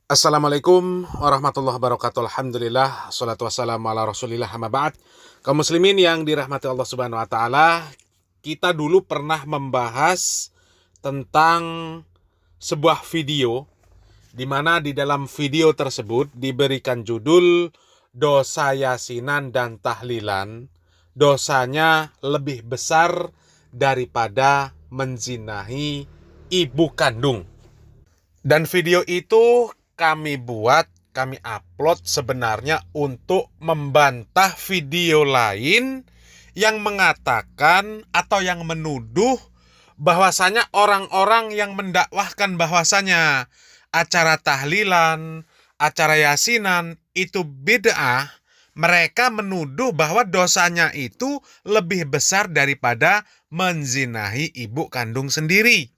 Assalamualaikum warahmatullahi wabarakatuh. Alhamdulillah, salatu wassalamu ala rasulillah, amma ba'd. Kaum muslimin yang dirahmati Allah subhanahu wa ta'ala, kita dulu pernah membahas tentang sebuah video, di mana di dalam video tersebut diberikan judul dosa yasinan dan tahlilan, dosanya lebih besar daripada menzinahi ibu kandung. Dan video itu kami upload sebenarnya untuk membantah video lain yang mengatakan atau yang menuduh bahwasanya orang-orang yang mendakwahkan bahwasanya acara tahlilan, acara yasinan itu bid'ah, mereka menuduh bahwa dosanya itu lebih besar daripada menzinahi ibu kandung sendiri.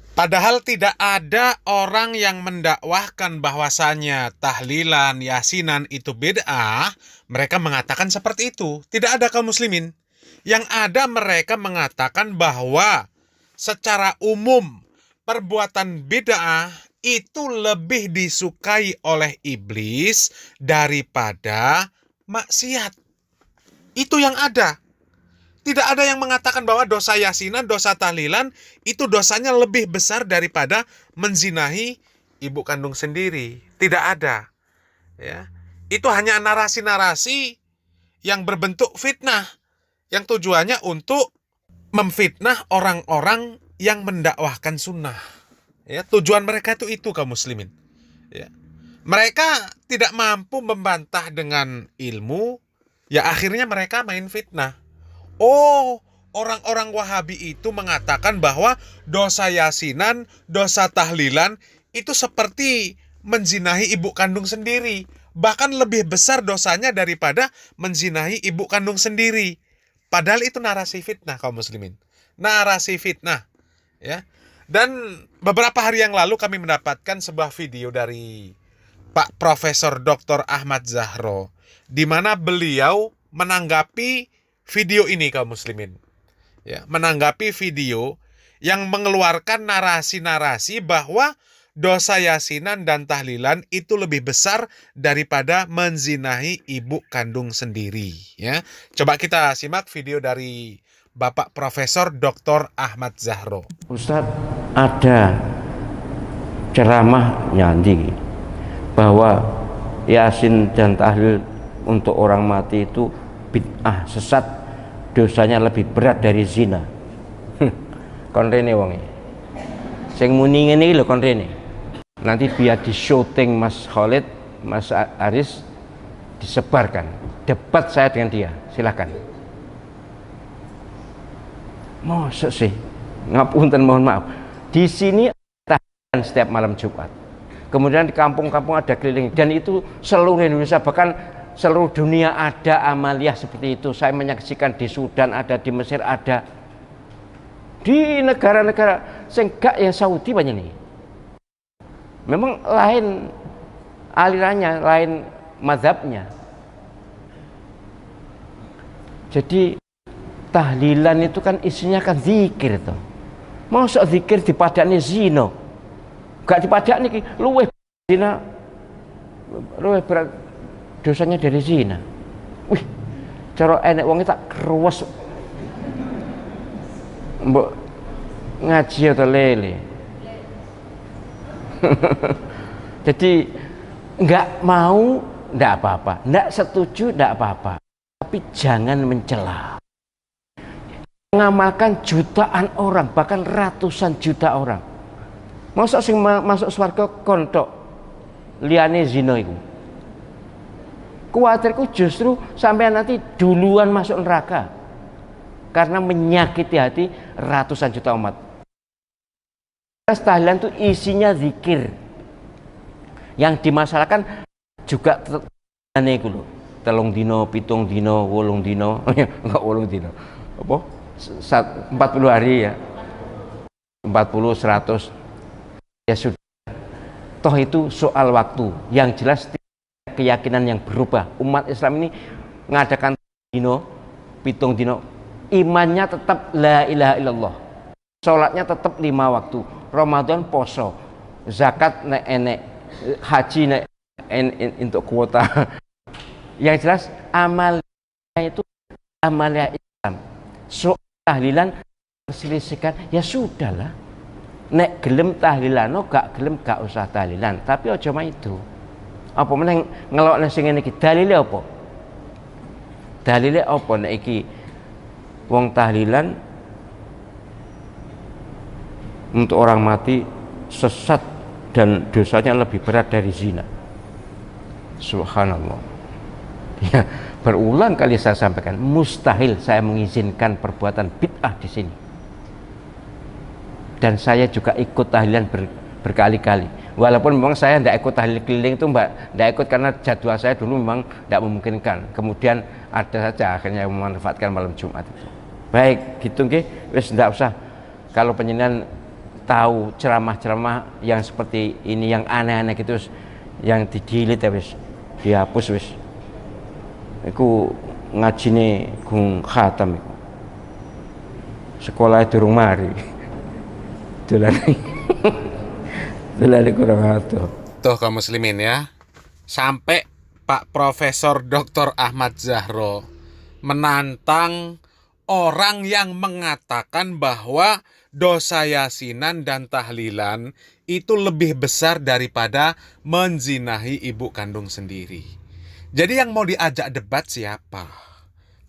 Padahal tidak ada orang yang mendakwahkan bahwasanya tahlilan, yasinan itu bid'ah, mereka mengatakan seperti itu. Tidak ada kaum muslimin. Yang ada mereka mengatakan bahwa secara umum perbuatan bid'ah itu lebih disukai oleh iblis daripada maksiat. Itu yang ada. Tidak ada yang mengatakan bahwa dosa yasinan, dosa tahlilan itu dosanya lebih besar daripada menzinahi ibu kandung sendiri. Tidak ada. Ya. Itu hanya narasi-narasi yang berbentuk fitnah, yang tujuannya untuk memfitnah orang-orang yang mendakwahkan sunnah. Ya, tujuan mereka itu kaum muslimin. Ya. Mereka tidak mampu membantah dengan ilmu, ya akhirnya mereka main fitnah. Oh, orang-orang Wahabi itu mengatakan bahwa dosa yasinan, dosa tahlilan itu seperti menzinahi ibu kandung sendiri. Bahkan lebih besar dosanya daripada menzinahi ibu kandung sendiri. Padahal itu narasi fitnah kaum muslimin. Narasi fitnah, ya. Dan beberapa hari yang lalu kami mendapatkan sebuah video dari Pak Profesor Dr. Ahmad Zahro, di mana beliau menanggapi video ini kaum muslimin. Ya, menanggapi video yang mengeluarkan narasi-narasi bahwa dosa yasinan dan tahlilan itu lebih besar daripada menzinahi ibu kandung sendiri. Ya, coba kita simak video dari Bapak Profesor Dr. Ahmad Zahro. Ustadz, ada ceramah nyanyi bahwa yasin dan tahlil untuk orang mati itu bid'ah, sesat, dosanya lebih berat dari zina. Kon rene wonge sing muni ngene iki lho, kon rene nanti biar di syuting Mas Khalid, Mas Aris, disebarkan debat saya dengan dia, silakan. Masa sih, ngapunten, mohon maaf, di sini ada setiap malam Jumat, kemudian di kampung-kampung ada keliling, dan itu seluruh Indonesia, bahkan seluruh dunia ada amaliyah seperti itu. Saya menyaksikan di Sudan ada, di Mesir ada, di negara-negara senggak ya Saudi banyak nih. Memang lain alirannya, lain mazhabnya. Jadi tahlilan itu kan isinya kan zikir tuh. Masa zikir dipadani zina? Gak dipadani ki luweh zina, luweh berat dosanya dari zina. Wih, cara enek wong tak keruwes. Mbok ngaji atau lele. Jadi nggak mau nggak apa-apa, nggak setuju nggak apa-apa, tapi jangan mencela. Mengamalkan jutaan orang, bahkan ratusan juta orang. Masa sing masuk swarga kontok liyane zina iku. Kuatirku justru sampai nanti duluan masuk neraka karena menyakiti hati ratusan juta umat. Tahlilan itu isinya zikir. Yang dimasalahkan juga aneh itu loh. Telung dino, pitung dino, wolung dino, enggak wolung dino. Apa? 40 hari ya. 40, 100. Ya sudah. Toh itu soal waktu. Yang jelas keyakinan yang berubah. Umat Islam ini mengadakan dino, pitung dino, imannya tetap la ilaha illallah, sholatnya tetap 5 waktu, Ramadan poso, zakat nek enek, haji naik untuk kuota. Yang jelas amalnya itu amalia Islam. Soal tahlilan perselisihkan, ya sudahlah. Nek gelem tahlilan, gak gelem gak usah tahlilan. Tapi aja mah itu. Apa meneh ngelokne sing ngene iki? Dalile apa? Dalile apa nek iki wong tahlilan untuk orang mati sesat dan dosanya lebih berat dari zina. Subhanallah. Ya, berulang kali saya sampaikan, mustahil saya mengizinkan perbuatan bid'ah di sini. Dan saya juga ikut tahlilan berkali-kali. Walaupun memang saya tidak ikut tahlil keliling itu, Mbak, tidak ikut karena jadwal saya dulu memang tidak memungkinkan. Kemudian ada saja akhirnya yang memanfaatkan malam Jumat itu. Baik, gitu nggih, wis tidak usah. Kalau penjenengan tahu ceramah-ceramah yang seperti ini, yang aneh-aneh gitu, yang di-delete ya wis, dihapus wis. Iku ngajine gung khatam iku. Sekolah durung mari. Dolane kurang atuh. Tuh kaum muslimin ya. Sampai Pak Profesor Dr. Ahmad Zahro menantang orang yang mengatakan bahwa dosa yasinan dan tahlilan itu lebih besar daripada menzinahi ibu kandung sendiri. Jadi yang mau diajak debat siapa?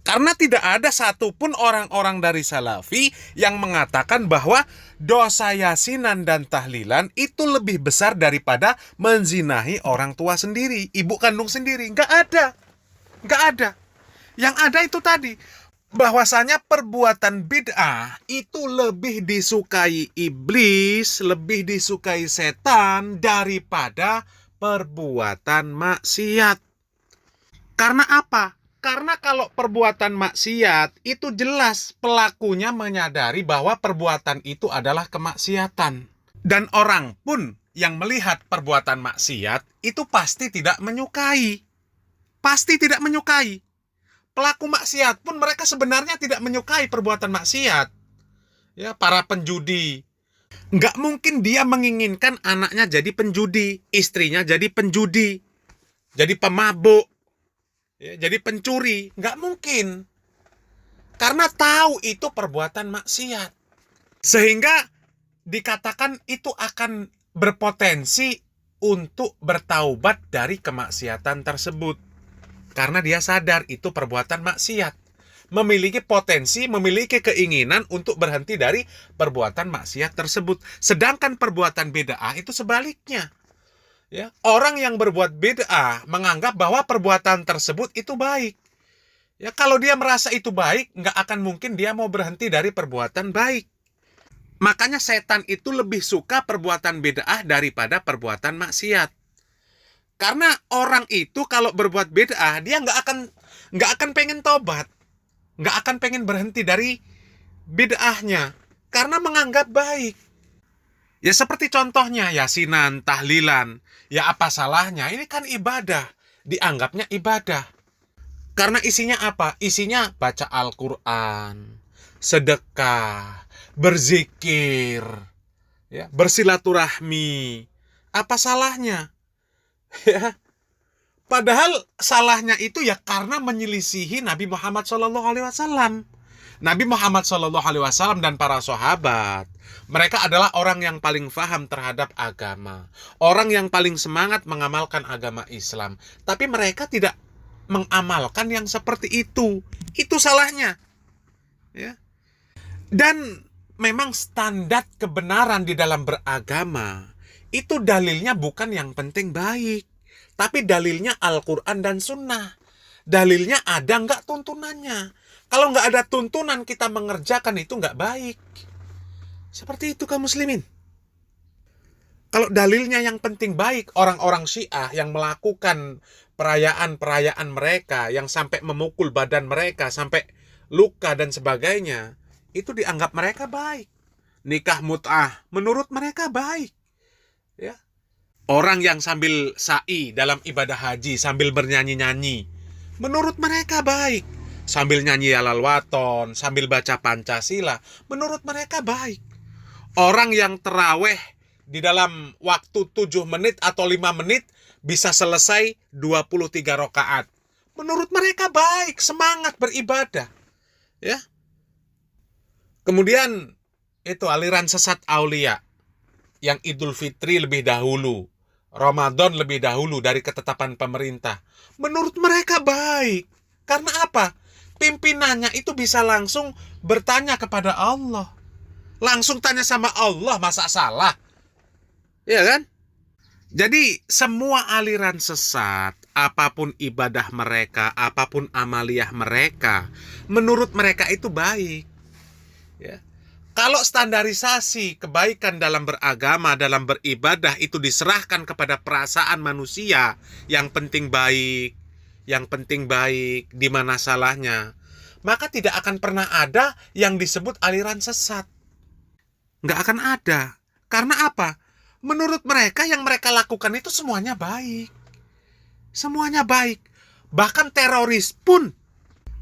Karena tidak ada satupun orang-orang dari Salafi yang mengatakan bahwa dosa yasinan dan tahlilan itu lebih besar daripada menzinahi orang tua sendiri, ibu kandung sendiri. Nggak ada. Nggak ada. Yang ada itu tadi, bahwasanya perbuatan bid'ah itu lebih disukai iblis, lebih disukai setan daripada perbuatan maksiat. Karena apa? Karena kalau perbuatan maksiat itu jelas pelakunya menyadari bahwa perbuatan itu adalah kemaksiatan. Dan orang pun yang melihat perbuatan maksiat itu pasti tidak menyukai. Pasti tidak menyukai. Pelaku maksiat pun mereka sebenarnya tidak menyukai perbuatan maksiat. Ya, para penjudi. Nggak mungkin dia menginginkan anaknya jadi penjudi, istrinya jadi penjudi, jadi pemabuk. Ya, jadi pencuri, nggak mungkin. Karena tahu itu perbuatan maksiat. Sehingga dikatakan itu akan berpotensi untuk bertaubat dari kemaksiatan tersebut. Karena dia sadar itu perbuatan maksiat. Memiliki potensi, memiliki keinginan untuk berhenti dari perbuatan maksiat tersebut. Sedangkan perbuatan bid'ah itu sebaliknya. Ya, orang yang berbuat bid'ah menganggap bahwa perbuatan tersebut itu baik. Ya, kalau dia merasa itu baik, nggak akan mungkin dia mau berhenti dari perbuatan baik. Makanya setan itu lebih suka perbuatan bid'ah daripada perbuatan maksiat. Karena orang itu kalau berbuat bid'ah, dia nggak akan pengen tobat, nggak akan pengen berhenti dari bid'ahnya, karena menganggap baik. Ya seperti contohnya yasinan, tahlilan. Ya apa salahnya? Ini kan ibadah. Dianggapnya ibadah. Karena isinya apa? Isinya baca Al-Quran, sedekah, berzikir, ya, bersilaturahmi. Apa salahnya? Ya. Padahal salahnya itu ya karena menyelisihi Nabi Muhammad SAW. Nabi Muhammad SAW dan para sahabat, mereka adalah orang yang paling faham terhadap agama, orang yang paling semangat mengamalkan agama Islam. Tapi mereka tidak mengamalkan yang seperti itu. Itu salahnya. Ya. Dan memang standar kebenaran di dalam beragama itu dalilnya bukan yang penting baik, tapi dalilnya Al-Quran dan Sunnah. Dalilnya ada nggak tuntunannya. Kalau nggak ada tuntunan kita mengerjakan itu nggak baik. Seperti itu kaum muslimin. Kalau dalilnya yang penting baik, orang-orang Syiah yang melakukan perayaan-perayaan mereka, yang sampai memukul badan mereka, sampai luka dan sebagainya, itu dianggap mereka baik. Nikah mut'ah menurut mereka baik. Ya. Orang yang sambil sa'i dalam ibadah haji, sambil bernyanyi-nyanyi, menurut mereka baik. Sambil nyanyi alal waton, sambil baca Pancasila, menurut mereka baik. Orang yang terawih di dalam waktu 7 menit atau 5 menit bisa selesai 23 rakaat. Menurut mereka baik, semangat beribadah. Ya. Kemudian itu aliran sesat aulia yang Idul Fitri lebih dahulu, Ramadan lebih dahulu dari ketetapan pemerintah. Menurut mereka baik. Karena apa? Pimpinannya itu bisa langsung bertanya kepada Allah. Langsung tanya sama Allah, masa salah? Ya kan? Jadi semua aliran sesat, apapun ibadah mereka, apapun amaliyah mereka, menurut mereka itu baik. Ya. Kalau standarisasi kebaikan dalam beragama, dalam beribadah itu diserahkan kepada perasaan manusia, yang penting baik, di mana salahnya, maka tidak akan pernah ada yang disebut aliran sesat. Nggak akan ada. Karena apa? Menurut mereka yang mereka lakukan itu semuanya baik. Semuanya baik. Bahkan teroris pun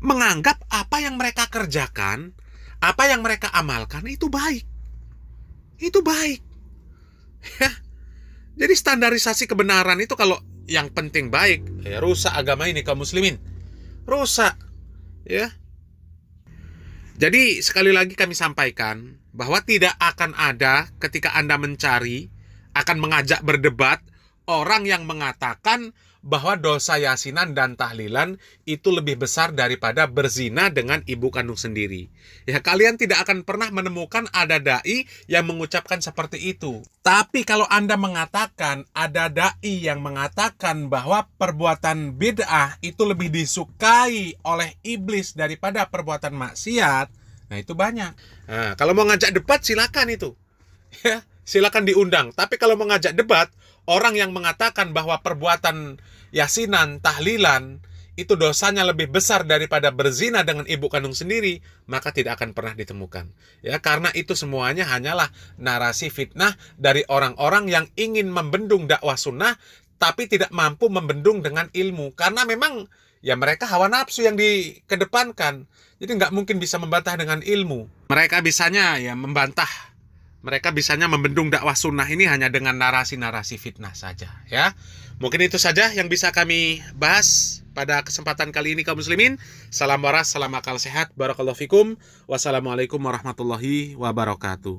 menganggap apa yang mereka kerjakan, apa yang mereka amalkan itu baik. Itu baik. Ya. Jadi standarisasi kebenaran itu kalau yang penting baik, ya rusak agama ini kaum muslimin. Rusak. Ya. Jadi sekali lagi kami sampaikan bahwa tidak akan ada ketika Anda mencari, akan mengajak berdebat orang yang mengatakan bahwa dosa yasinan dan tahlilan itu lebih besar daripada berzina dengan ibu kandung sendiri. Ya, kalian tidak akan pernah menemukan ada dai yang mengucapkan seperti itu. Tapi kalau Anda mengatakan ada dai yang mengatakan bahwa perbuatan bid'ah itu lebih disukai oleh iblis daripada perbuatan maksiat, nah itu banyak. Nah, kalau mau ngajak debat silakan itu. Ya, silakan diundang. Tapi kalau mau ngajak debat, orang yang mengatakan bahwa perbuatan yasinan, tahlilan itu dosanya lebih besar daripada berzina dengan ibu kandung sendiri, maka tidak akan pernah ditemukan. Ya, karena itu semuanya hanyalah narasi fitnah dari orang-orang yang ingin membendung dakwah sunnah tapi tidak mampu membendung dengan ilmu. Karena memang ya mereka hawa nafsu yang dikedepankan. Jadi nggak mungkin bisa membantah dengan ilmu. Mereka bisanya ya membantah. Mereka bisanya membendung dakwah sunnah ini hanya dengan narasi-narasi fitnah saja. Ya, mungkin itu saja yang bisa kami bahas pada kesempatan kali ini kaum muslimin. Salam waras, salam akal sehat. Barakallahu fikum. Wassalamualaikum warahmatullahi wabarakatuh.